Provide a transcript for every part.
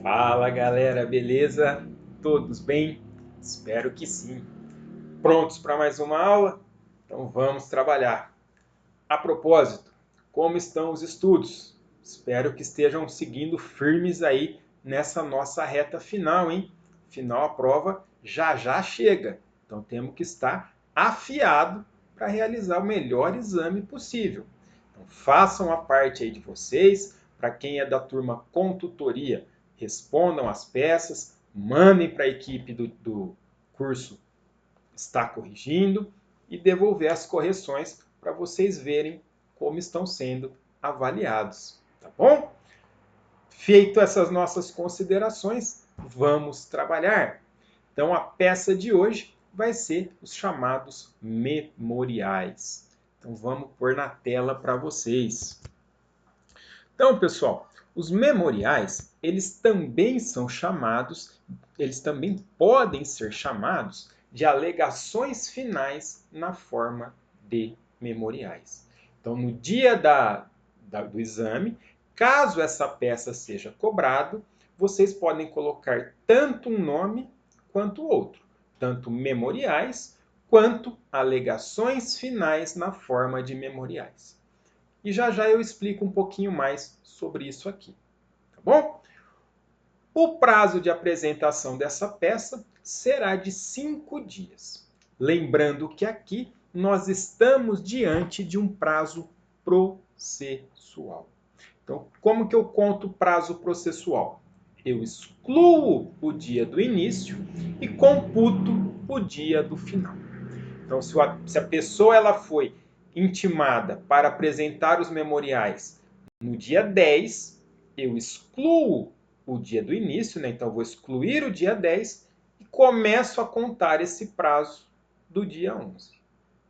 Fala galera, beleza? Todos bem? Espero que sim. Prontos para mais uma aula? Então vamos trabalhar. A propósito, como estão os estudos? Espero que estejam seguindo firmes aí nessa nossa reta final, hein? Final a prova já já chega. Então temos que estar afiado para realizar o melhor exame possível. Então façam a parte aí de vocês, para quem é da turma com tutoria, respondam as peças, mandem para a equipe do curso está corrigindo e devolver as correções para vocês verem como estão sendo avaliados, tá bom? Feito essas nossas considerações, vamos trabalhar. Então a peça de hoje vai ser os chamados memoriais. Então vamos pôr na tela para vocês. Então, pessoal, os memoriais, eles também podem ser chamados de alegações finais na forma de memoriais. Então, no dia do exame, caso essa peça seja cobrada, vocês podem colocar tanto um nome quanto outro, tanto memoriais quanto alegações finais na forma de memoriais. E já já eu explico um pouquinho mais sobre isso aqui, tá bom? O prazo de apresentação dessa peça será de 5 dias. Lembrando que aqui nós estamos diante de um prazo processual. Então, como que eu conto o prazo processual? Eu excluo o dia do início e computo o dia do final. Então, se a pessoa ela foi intimada para apresentar os memoriais no dia 10, eu excluo o dia do início, né? Então eu vou excluir o dia 10 e começo a contar esse prazo do dia 11.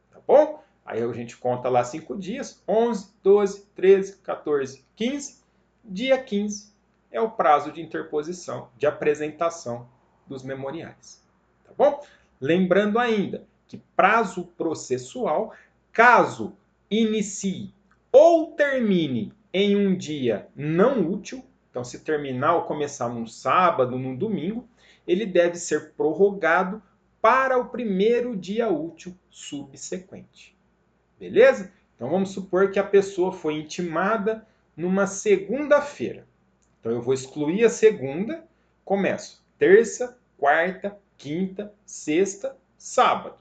Tá bom? Aí a gente conta lá 5 dias, 11, 12, 13, 14, 15. Dia 15 é o prazo de interposição, de apresentação dos memoriais. Tá bom? Lembrando ainda que prazo processual, caso inicie ou termine em um dia não útil, então se terminar ou começar num sábado, num domingo, ele deve ser prorrogado para o primeiro dia útil subsequente. Beleza? Então vamos supor que a pessoa foi intimada numa segunda-feira. Então eu vou excluir a segunda, começo terça, quarta, quinta, sexta, sábado.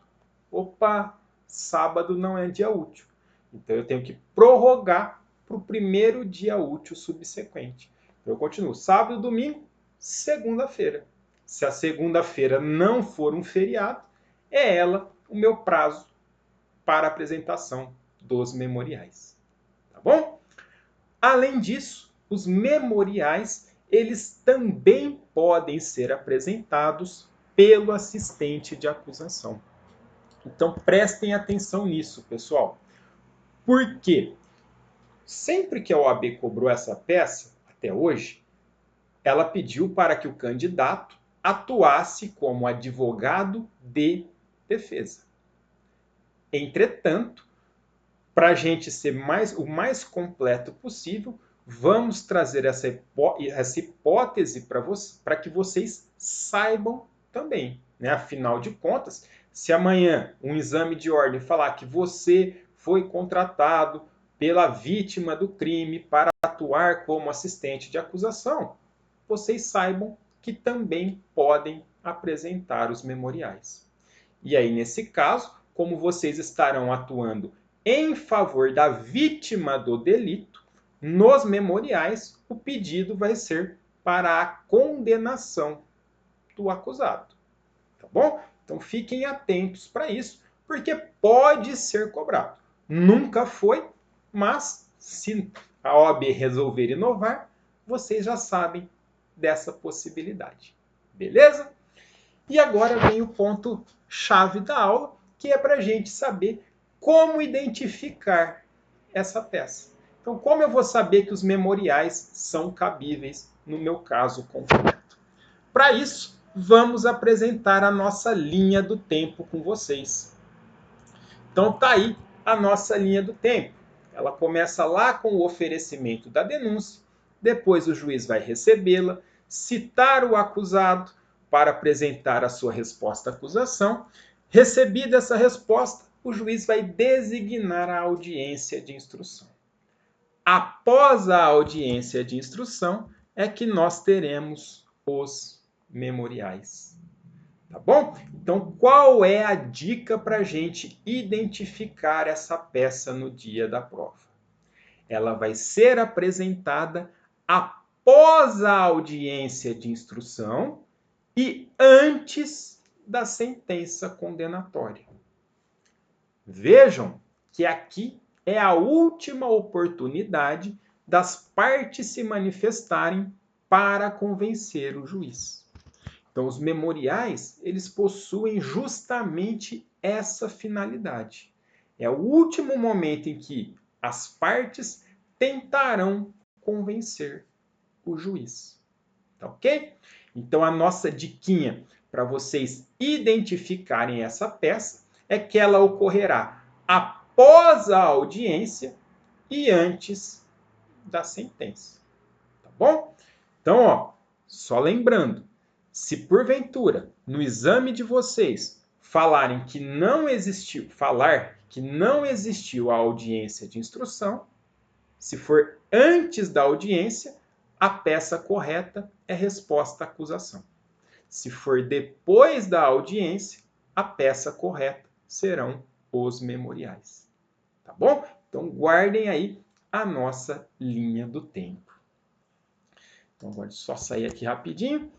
Opa, sábado não é dia útil. Então eu tenho que prorrogar para o primeiro dia útil subsequente. Então eu continuo sábado, domingo, segunda-feira. Se a segunda-feira não for um feriado, é ela o meu prazo para a apresentação dos memoriais. Tá bom? Além disso, os memoriais, eles também podem ser apresentados pelo assistente de acusação. Então prestem atenção nisso, pessoal. Por quê? Sempre que a OAB cobrou essa peça, até hoje, ela pediu para que o candidato atuasse como advogado de defesa. Entretanto, para a gente ser o mais completo possível, vamos trazer essa hipótese para que vocês saibam também. Né? Afinal de contas, se amanhã um exame de ordem falar que você foi contratado pela vítima do crime para atuar como assistente de acusação, vocês saibam que também podem apresentar os memoriais. E aí, nesse caso, como vocês estarão atuando em favor da vítima do delito, nos memoriais, o pedido vai ser para a condenação do acusado. Tá bom? Então fiquem atentos para isso, porque pode ser cobrado. Nunca foi, mas se a OAB resolver inovar, vocês já sabem dessa possibilidade. Beleza? E agora vem o ponto chave da aula, que é para a gente saber como identificar essa peça. Então, como eu vou saber que os memoriais são cabíveis no meu caso concreto? Para isso, vamos apresentar a nossa linha do tempo com vocês. Então, tá aí a nossa linha do tempo. Ela começa lá com o oferecimento da denúncia, depois o juiz vai recebê-la, citar o acusado para apresentar a sua resposta à acusação. Recebida essa resposta, o juiz vai designar a audiência de instrução. Após a audiência de instrução, é que nós teremos os memoriais. Tá bom? Então, qual é a dica para a gente identificar essa peça no dia da prova? Ela vai ser apresentada após a audiência de instrução e antes da sentença condenatória. Vejam que aqui é a última oportunidade das partes se manifestarem para convencer o juiz. Então, os memoriais, eles possuem justamente essa finalidade. É o último momento em que as partes tentarão convencer o juiz. Tá ok? Então, a nossa diquinha para vocês identificarem essa peça é que ela ocorrerá após a audiência e antes da sentença. Tá bom? Então, ó, só lembrando, se porventura no exame de vocês falar que não existiu a audiência de instrução, se for antes da audiência, a peça correta é resposta à acusação. Se for depois da audiência, a peça correta serão os memoriais. Tá bom? Então guardem aí a nossa linha do tempo. Então vou só sair aqui rapidinho.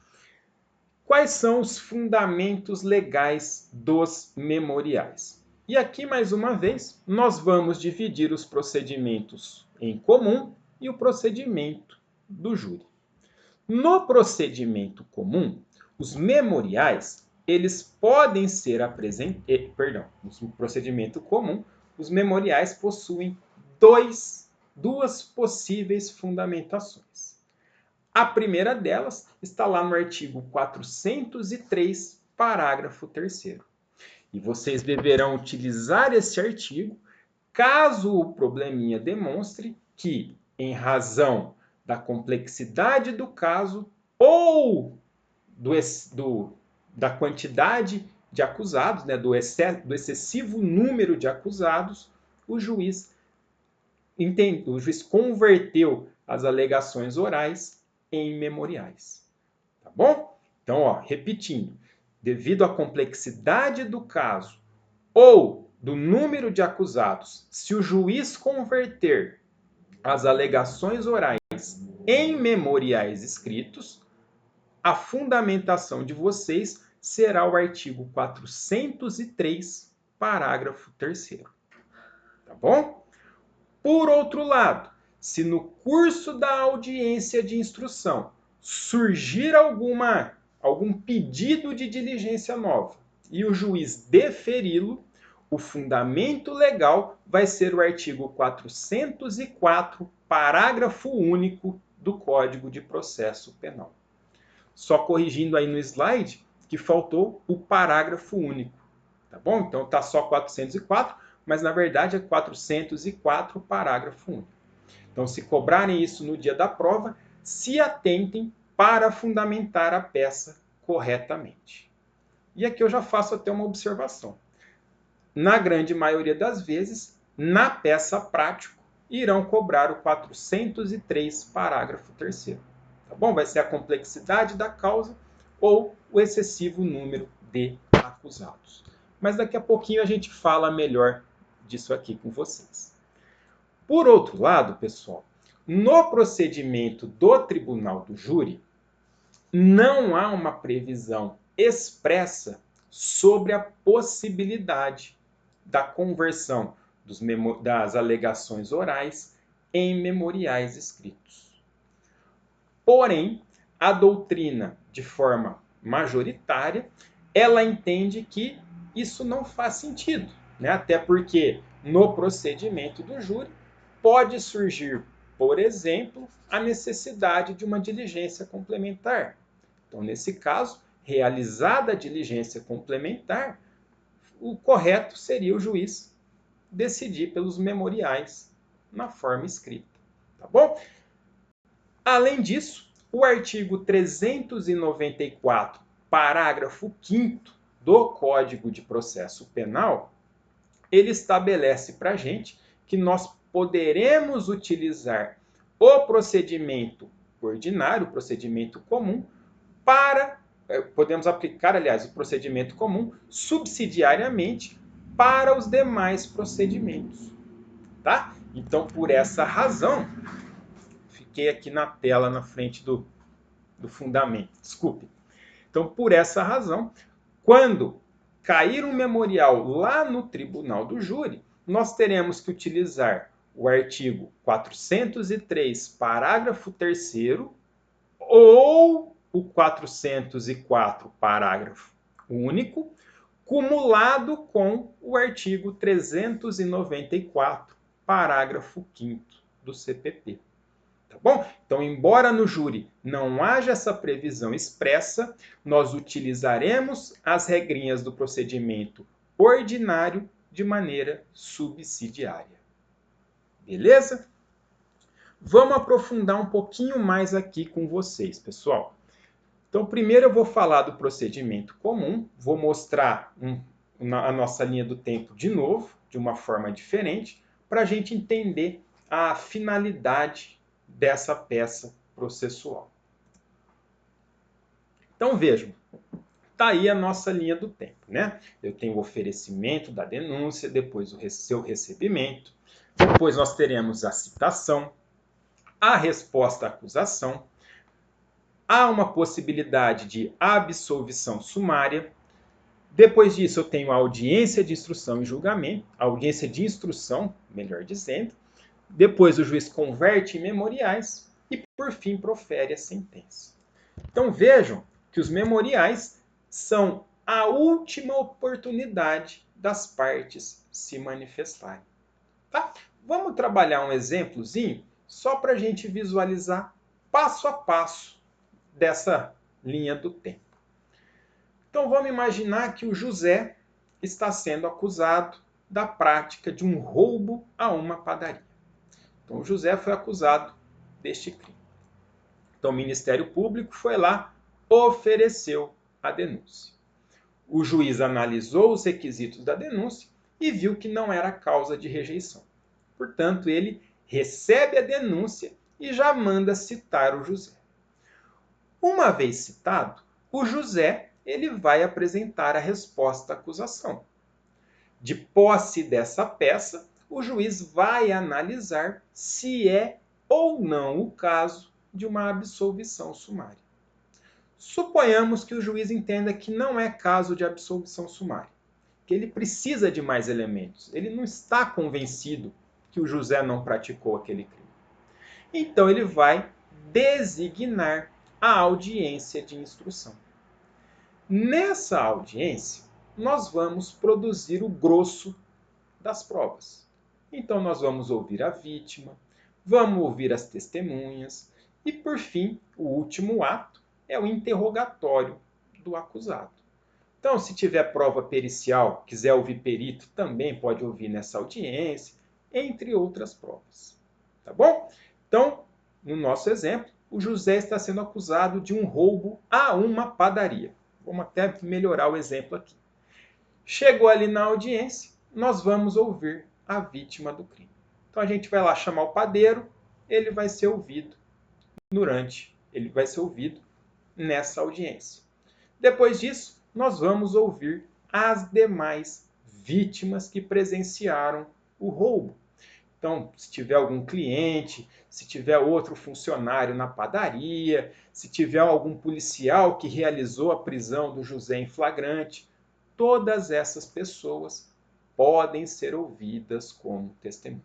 Quais são os fundamentos legais dos memoriais? E aqui, mais uma vez, nós vamos dividir os procedimentos em comum e o procedimento do júri. No procedimento comum, os memoriais, eles podem ser apresentados... no procedimento comum, os memoriais possuem duas possíveis fundamentações. A primeira delas está lá no artigo 403, parágrafo 3º. E vocês deverão utilizar esse artigo caso o probleminha demonstre que, em razão da complexidade do caso ou da quantidade de acusados, né, do excessivo número de acusados, o juiz converteu as alegações orais em memoriais. Tá bom? Então, ó, repetindo, devido à complexidade do caso ou do número de acusados, se o juiz converter as alegações orais em memoriais escritos, a fundamentação de vocês será o artigo 403, parágrafo 3º. Tá bom? Por outro lado, se no curso da audiência de instrução surgir algum pedido de diligência nova e o juiz deferi-lo, o fundamento legal vai ser o artigo 404, parágrafo único do Código de Processo Penal. Só corrigindo aí no slide que faltou o parágrafo único. Tá bom? Então está só 404, mas na verdade é 404, parágrafo único. Então, se cobrarem isso no dia da prova, se atentem para fundamentar a peça corretamente. E aqui eu já faço até uma observação. Na grande maioria das vezes, na peça prático, irão cobrar o 403, parágrafo 3º. Tá bom? Vai ser a complexidade da causa ou o excessivo número de acusados. Mas daqui a pouquinho a gente fala melhor disso aqui com vocês. Por outro lado, pessoal, no procedimento do tribunal do júri, não há uma previsão expressa sobre a possibilidade da conversão das alegações orais em memoriais escritos. Porém, a doutrina, de forma majoritária, ela entende que isso não faz sentido, né? Até porque no procedimento do júri pode surgir, por exemplo, a necessidade de uma diligência complementar. Então, nesse caso, realizada a diligência complementar, o correto seria o juiz decidir pelos memoriais na forma escrita. Tá bom? Além disso, o artigo 394, parágrafo 5º do Código de Processo Penal, ele estabelece para a gente que nós poderemos utilizar o procedimento ordinário, o procedimento comum, podemos aplicar, aliás, o procedimento comum subsidiariamente para os demais procedimentos. Tá? Então, por essa razão, fiquei aqui na tela na frente do fundamento, desculpe. Então, por essa razão, quando cair um memorial lá no tribunal do júri, nós teremos que utilizar o artigo 403, parágrafo 3º, ou o 404, parágrafo único, cumulado com o artigo 394, parágrafo 5º do CPP. Tá bom? Então, embora no júri não haja essa previsão expressa, nós utilizaremos as regrinhas do procedimento ordinário de maneira subsidiária. Beleza? Vamos aprofundar um pouquinho mais aqui com vocês, pessoal. Então, primeiro eu vou falar do procedimento comum, vou mostrar a nossa linha do tempo de novo, de uma forma diferente, para a gente entender a finalidade dessa peça processual. Então, vejam, está aí a nossa linha do tempo, né? Eu tenho o oferecimento da denúncia, depois o seu recebimento, depois nós teremos a citação, a resposta à acusação, há uma possibilidade de absolvição sumária. Depois disso, eu tenho a audiência de instrução e julgamento, a audiência de instrução, melhor dizendo. Depois, o juiz converte em memoriais e, por fim, profere a sentença. Então, vejam que os memoriais são a última oportunidade das partes se manifestarem. Tá? Vamos trabalhar um exemplozinho só para a gente visualizar passo a passo dessa linha do tempo. Então vamos imaginar que o José está sendo acusado da prática de um roubo a uma padaria. Então o José foi acusado deste crime. Então o Ministério Público foi lá, ofereceu a denúncia. O juiz analisou os requisitos da denúncia e viu que não era causa de rejeição. Portanto, ele recebe a denúncia e já manda citar o José. Uma vez citado, o José ele vai apresentar a resposta à acusação. De posse dessa peça, o juiz vai analisar se é ou não o caso de uma absolvição sumária. Suponhamos que o juiz entenda que não é caso de absolvição sumária, que ele precisa de mais elementos. Ele não está convencido que o José não praticou aquele crime. Então ele vai designar a audiência de instrução. Nessa audiência, nós vamos produzir o grosso das provas. Então nós vamos ouvir a vítima, vamos ouvir as testemunhas e, por fim, o último ato é o interrogatório do acusado. Então, se tiver prova pericial, quiser ouvir perito, também pode ouvir nessa audiência, entre outras provas. Tá bom? Então, no nosso exemplo, o José está sendo acusado de um roubo a uma padaria. Vamos até melhorar o exemplo aqui. Chegou ali na audiência, nós vamos ouvir a vítima do crime. Então a gente vai lá chamar o padeiro, ele vai ser ouvido nessa audiência. Depois disso, nós vamos ouvir as demais vítimas que presenciaram o roubo. Então, se tiver algum cliente, se tiver outro funcionário na padaria, se tiver algum policial que realizou a prisão do José em flagrante, todas essas pessoas podem ser ouvidas como testemunha,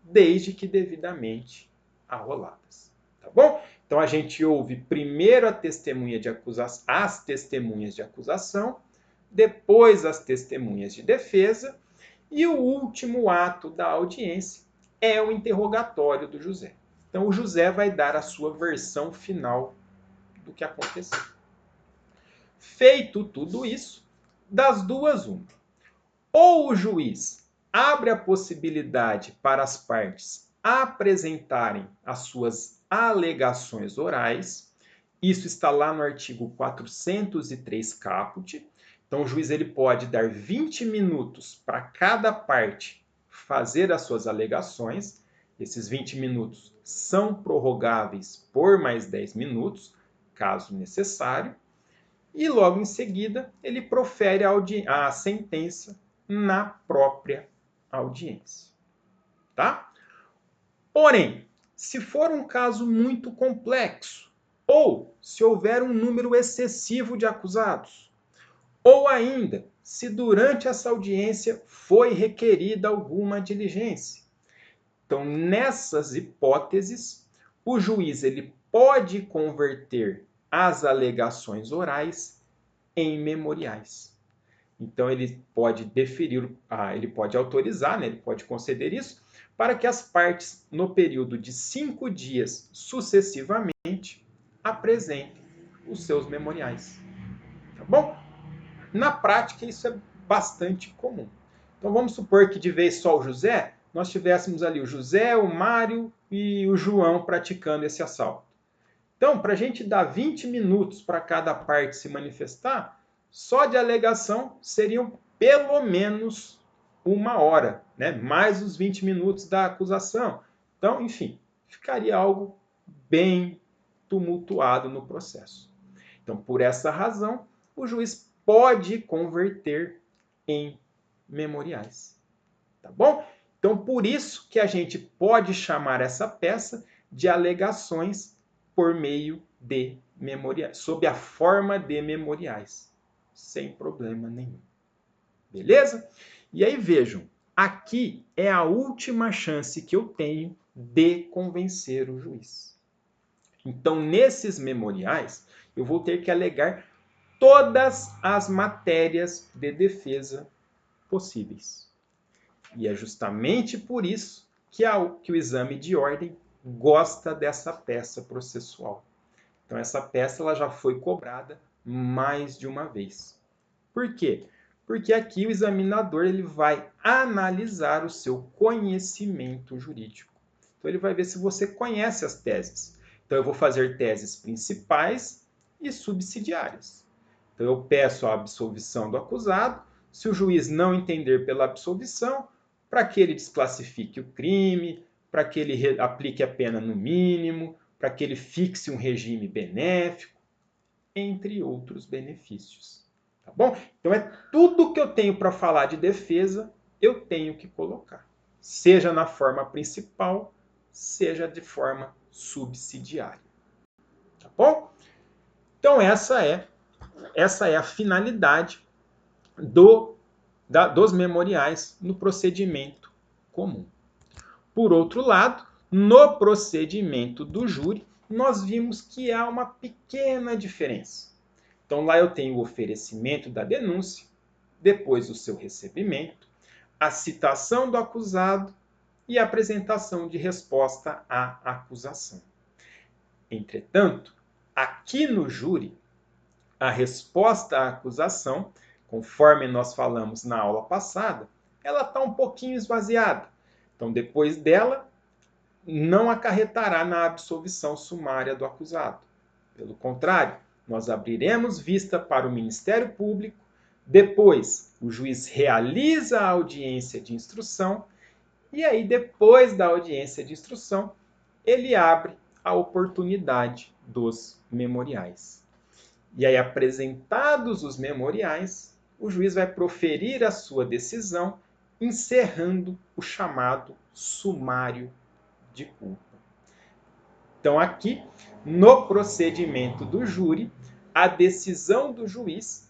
desde que devidamente arroladas. Tá bom? Então a gente ouve primeiro as testemunhas de acusação, depois as testemunhas de defesa, e o último ato da audiência é o interrogatório do José. Então o José vai dar a sua versão final do que aconteceu. Feito tudo isso, das duas uma. Ou o juiz abre a possibilidade para as partes apresentarem as suas alegações orais, Isso está lá no artigo 403 caput. Então, o juiz ele pode dar 20 minutos para cada parte fazer as suas alegações. Esses 20 minutos são prorrogáveis por mais 10 minutos, caso necessário. E logo em seguida, ele profere a sentença na própria audiência. Tá? Porém, se for um caso muito complexo, ou se houver um número excessivo de acusados, ou ainda, se durante essa audiência foi requerida alguma diligência. Então, nessas hipóteses, o juiz ele pode converter as alegações orais em memoriais. Então, ele pode deferir, ele pode autorizar, né, ele pode conceder isso, para que as partes, no período de 5 dias sucessivamente, apresentem os seus memoriais. Tá bom? Na prática, isso é bastante comum. Então, vamos supor que de vez só o José, nós tivéssemos ali o José, o Mário e o João praticando esse assalto. Então, para a gente dar 20 minutos para cada parte se manifestar, só de alegação seriam pelo menos 1 hora, né? Mais os 20 minutos da acusação. Então, enfim, ficaria algo bem tumultuado no processo. Então, por essa razão, o juiz pode converter em memoriais. Tá bom? Então, por isso que a gente pode chamar essa peça de alegações por meio de memoriais, sob a forma de memoriais, sem problema nenhum. Beleza? E aí vejam, aqui é a última chance que eu tenho de convencer o juiz. Então, nesses memoriais, eu vou ter que alegar todas as matérias de defesa possíveis. E é justamente por isso que o exame de ordem gosta dessa peça processual. Então, essa peça ela já foi cobrada mais de uma vez. Por quê? Porque aqui o examinador ele vai analisar o seu conhecimento jurídico. Então, ele vai ver se você conhece as teses. Então, eu vou fazer teses principais e subsidiárias. Então, eu peço a absolvição do acusado. Se o juiz não entender pela absolvição, para que ele desclassifique o crime, para que ele aplique a pena no mínimo, para que ele fixe um regime benéfico, entre outros benefícios. Tá bom? Então é tudo que eu tenho para falar de defesa, eu tenho que colocar. Seja na forma principal, seja de forma subsidiária. Tá bom? Então essa é a finalidade dos memoriais no procedimento comum. Por outro lado, no procedimento do júri, nós vimos que há uma pequena diferença. Então, lá eu tenho o oferecimento da denúncia, depois o seu recebimento, a citação do acusado e a apresentação de resposta à acusação. Entretanto, aqui no júri, a resposta à acusação, conforme nós falamos na aula passada, ela está um pouquinho esvaziada. Então, depois dela, não acarretará na absolvição sumária do acusado. Pelo contrário, nós abriremos vista para o Ministério Público, depois o juiz realiza a audiência de instrução e aí, depois da audiência de instrução, ele abre a oportunidade dos memoriais. E aí, apresentados os memoriais, o juiz vai proferir a sua decisão, encerrando o chamado sumário de culpa. Então, aqui, no procedimento do júri, a decisão do juiz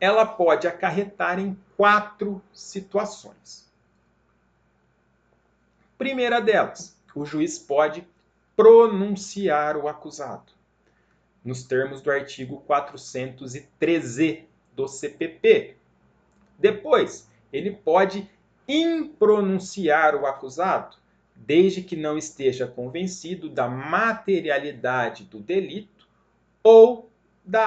ela pode acarretar em 4 situações. Primeira delas, o juiz pode pronunciar o acusado, nos termos do artigo 413 do CPP. Depois, ele pode impronunciar o acusado, desde que não esteja convencido da materialidade do delito ou da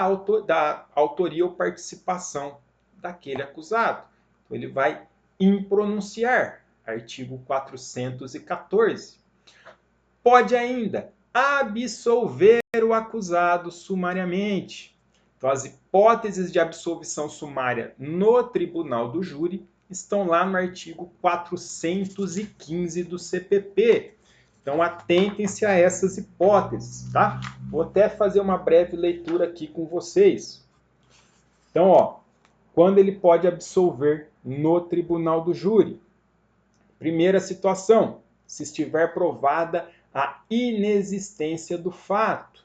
autoria ou participação daquele acusado. Então, ele vai impronunciar, artigo 414. Pode ainda absolver o acusado sumariamente. Então, as hipóteses de absolvição sumária no tribunal do júri estão lá no artigo 415 do CPP. Então, atentem-se a essas hipóteses, tá? Vou até fazer uma breve leitura aqui com vocês. Então, ó, quando ele pode absolver no tribunal do júri? Primeira situação, se estiver provada a inexistência do fato.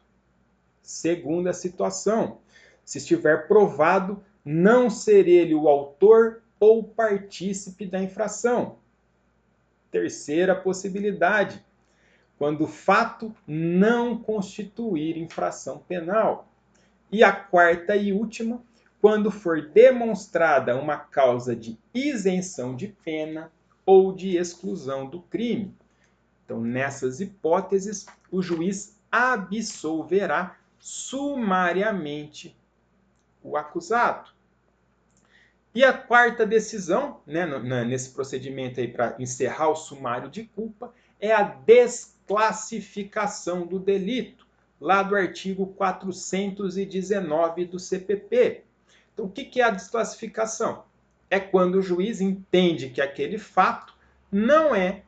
Segunda situação, se estiver provado não ser ele o autor ou partícipe da infração. Terceira possibilidade, quando o fato não constituir infração penal. E a quarta e última, quando for demonstrada uma causa de isenção de pena ou de exclusão do crime. Então, nessas hipóteses, o juiz absolverá sumariamente o acusado. E a quarta decisão, né, nesse procedimento aí para encerrar o sumário de culpa, é a desclassificação do delito, lá do artigo 419 do CPP. Então, o que é a desclassificação? É quando o juiz entende que aquele fato não é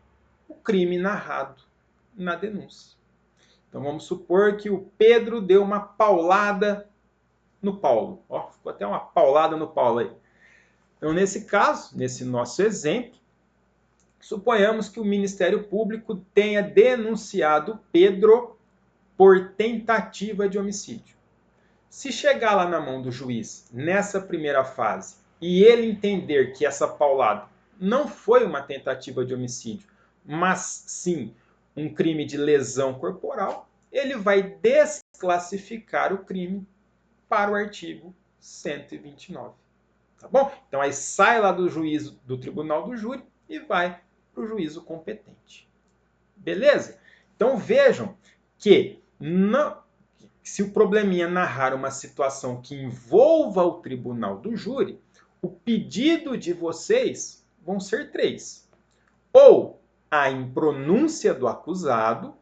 o crime narrado na denúncia. Então, vamos supor que o Pedro deu uma paulada no Paulo. Ó, ficou até uma paulada no Paulo aí. Então, nesse caso, nesse nosso exemplo, suponhamos que o Ministério Público tenha denunciado Pedro por tentativa de homicídio. Se chegar lá na mão do juiz, nessa primeira fase, e ele entender que essa paulada não foi uma tentativa de homicídio, mas sim um crime de lesão corporal, ele vai desclassificar o crime para o artigo 129. Tá bom? Então aí sai lá do juízo do tribunal do júri e vai para o juízo competente. Beleza? Então vejam que se o probleminha narrar uma situação que envolva o tribunal do júri, o pedido de vocês vão ser 3. Ou a impronúncia do acusado,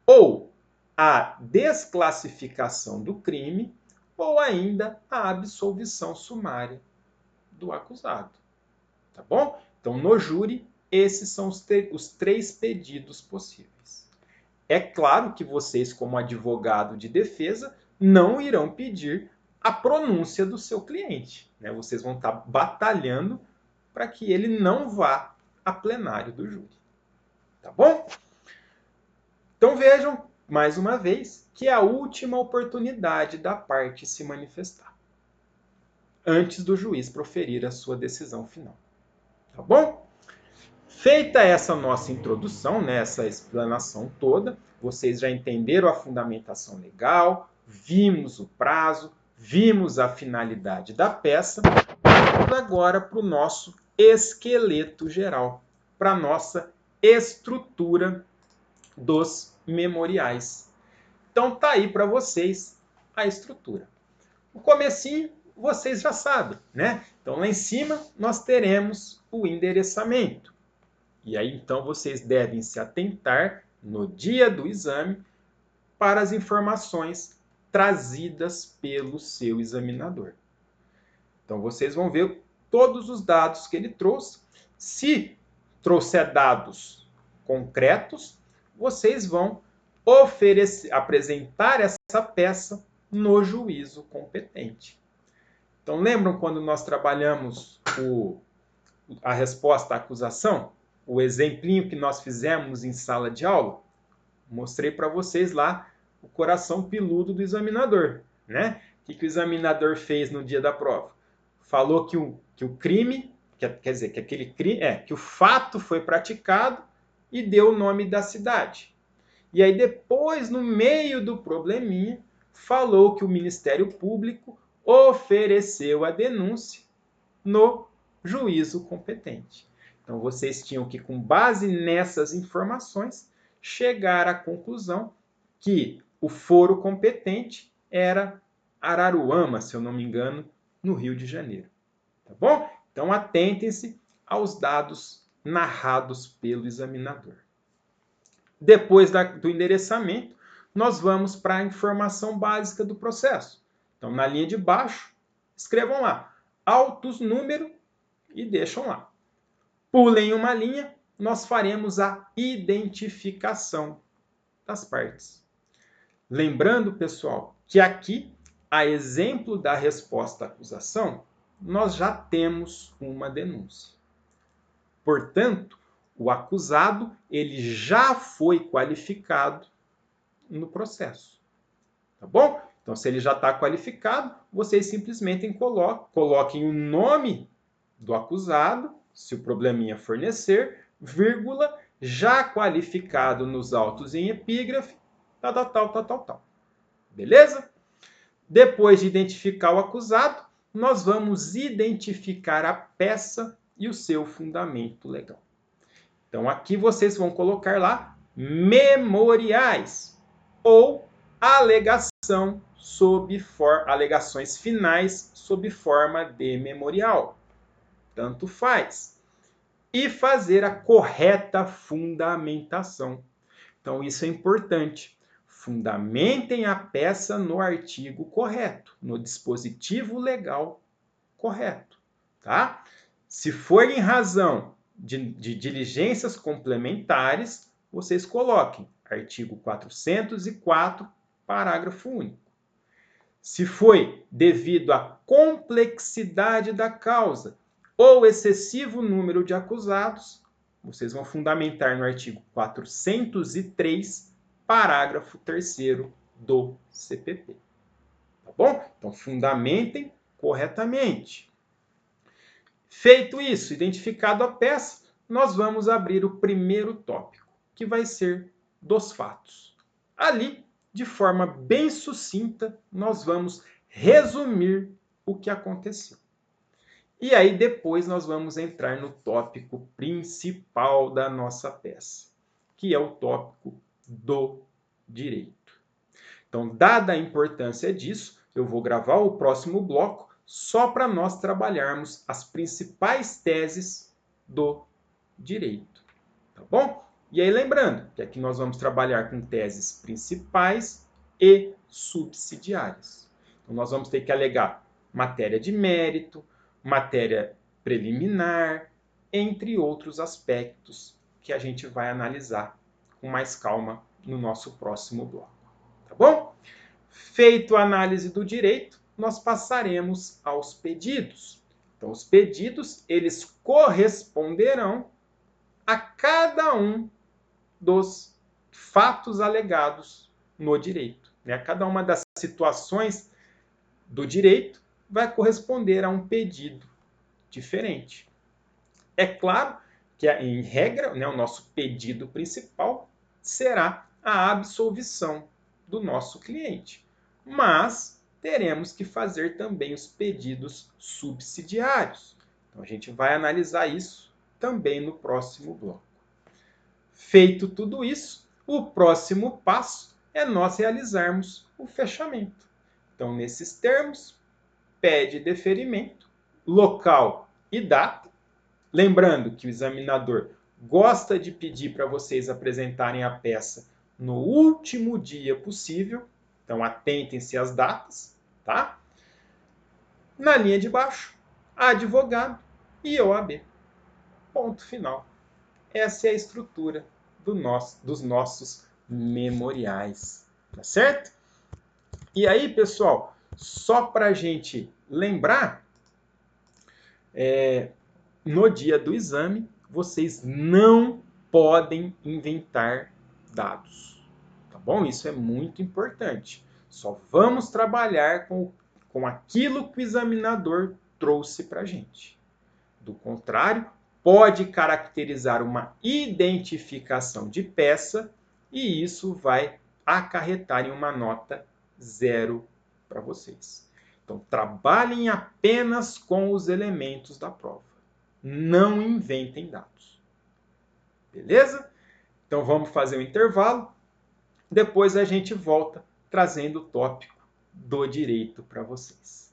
ou a desclassificação do crime, ou ainda a absolvição sumária do acusado. Tá bom? Então, no júri, esses são os 3 pedidos possíveis. É claro que vocês, como advogado de defesa, não irão pedir a pronúncia do seu cliente, né? Vocês vão estar batalhando para que ele não vá a plenário do júri. Tá bom? Então vejam, mais uma vez, que é a última oportunidade da parte se manifestar, antes do juiz proferir a sua decisão final. Tá bom? Feita essa nossa introdução, né, essa explanação toda, vocês já entenderam a fundamentação legal, vimos o prazo, vimos a finalidade da peça, vamos agora para o nosso esqueleto geral, para a nossa estrutura dos memoriais. Então tá aí para vocês a estrutura. O comecinho vocês já sabem, né? Então lá em cima nós teremos o endereçamento. E aí então vocês devem se atentar no dia do exame para as informações trazidas pelo seu examinador. Então vocês vão ver todos os dados que ele trouxe. Se trouxer dados concretos, vocês vão apresentar essa peça no juízo competente. Então lembram quando nós trabalhamos a resposta à acusação? O exemplinho que nós fizemos em sala de aula? Mostrei para vocês lá o coração peludo do examinador, né? O que o examinador fez no dia da prova? Falou que o crime, quer dizer, que aquele crime, que o fato foi praticado e deu o nome da cidade. E aí depois, no meio do probleminha, falou que o Ministério Público ofereceu a denúncia no juízo competente. Então vocês tinham que, com base nessas informações, chegar à conclusão que o foro competente era Araruama, se eu não me engano, no Rio de Janeiro. Tá bom? Então atentem-se aos dados narrados pelo examinador. Depois do endereçamento, nós vamos para a informação básica do processo. Então, na linha de baixo, escrevam lá, autos número e deixam lá. Pulem uma linha, nós faremos a identificação das partes. Lembrando, pessoal, que aqui, a exemplo da resposta à acusação, nós já temos uma denúncia. Portanto, o acusado ele já foi qualificado no processo. Tá bom? Então, se ele já está qualificado, vocês simplesmente coloquem o nome do acusado, se o probleminha fornecer, vírgula, já qualificado nos autos em epígrafe, tal. Beleza? Depois de identificar o acusado, nós vamos identificar a peça e o seu fundamento legal. Então, aqui vocês vão colocar lá memoriais ou alegações finais sob forma de memorial. Tanto faz. E fazer a correta fundamentação. Então, isso é importante. Fundamentem a peça no artigo correto, no dispositivo legal correto. Tá? Se for em razão de diligências complementares, vocês coloquem artigo 404, parágrafo único. Se foi devido à complexidade da causa ou excessivo número de acusados, vocês vão fundamentar no artigo 403, parágrafo 3º do CPP. Tá bom? Então, fundamentem corretamente. Feito isso, identificado a peça, nós vamos abrir o primeiro tópico, que vai ser dos fatos. Ali, de forma bem sucinta, nós vamos resumir o que aconteceu. E aí depois nós vamos entrar no tópico principal da nossa peça, que é o tópico do direito. Então, dada a importância disso, eu vou gravar o próximo bloco só para nós trabalharmos as principais teses do direito. Tá bom? E aí lembrando que aqui nós vamos trabalhar com teses principais e subsidiárias. Então, nós vamos ter que alegar matéria de mérito, matéria preliminar, entre outros aspectos que a gente vai analisar com mais calma no nosso próximo bloco. Tá bom? Feito a análise do direito, nós passaremos aos pedidos. Então, os pedidos, eles corresponderão a cada um dos fatos alegados no direito. A cada uma das situações do direito vai corresponder a um pedido diferente. É claro que, em regra, o nosso pedido principal será a absolvição do nosso cliente. Mas teremos que fazer também os pedidos subsidiários. Então, a gente vai analisar isso também no próximo bloco. Feito tudo isso, o próximo passo é nós realizarmos o fechamento. Então, nesses termos, pede deferimento, local e data. Lembrando que o examinador gosta de pedir para vocês apresentarem a peça no último dia possível. Então, atentem-se às datas, tá? Na linha de baixo, advogado e OAB. Ponto final. Essa é a estrutura dos nossos memoriais, tá certo? E aí, pessoal, só para a gente lembrar, no dia do exame, vocês não podem inventar dados, tá bom? Isso é muito importante. Só vamos trabalhar com aquilo que o examinador trouxe para a gente. Do contrário, pode caracterizar uma identificação de peça e isso vai acarretar em uma nota 0 para vocês. Então, trabalhem apenas com os elementos da prova. Não inventem dados. Beleza? Então, vamos fazer um intervalo. Depois a gente volta trazendo o tópico do direito para vocês.